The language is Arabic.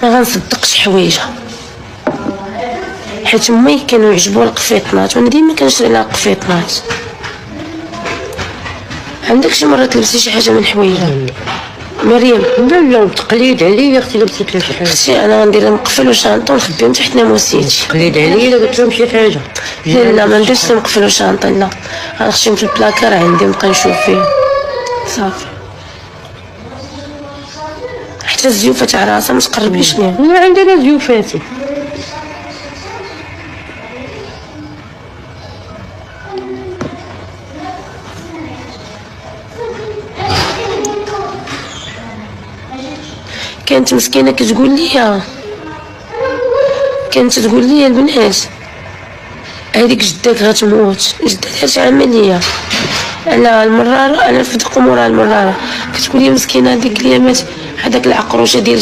ما غنصدقش حوايجها، حيت امي كانوا يعجبوها القفيطنات وانا ديما كنشري لها القفيطنات. عندك شي مره تلبسي شي حاجه من حوايجها مريم؟ لا تقليد عليا اختي لبست لها شي حاجه. اختي انا غندير مقفل وشانطه ونخبيهم تحت ناموسيتي. تقليد عليا الا قلت لهم شي حاجه. لا ما نديرش مقفل وشانطه، لا غنخشيهم في البلاكار عندي ونبقى نشوف فيه صافي. حتى الزيوفه تاع راسها ما تقربيش ليها. لا عندنا زيوفاتي. كانت مسكينه كتقول لي، كانت تقول لي البنات هذيك جداك غتموت، جداك دارت عمليه على المراره، على الفدق مورا المراره. كتقول لي مسكينه هذيك اليامات هذاك العقروشه ديال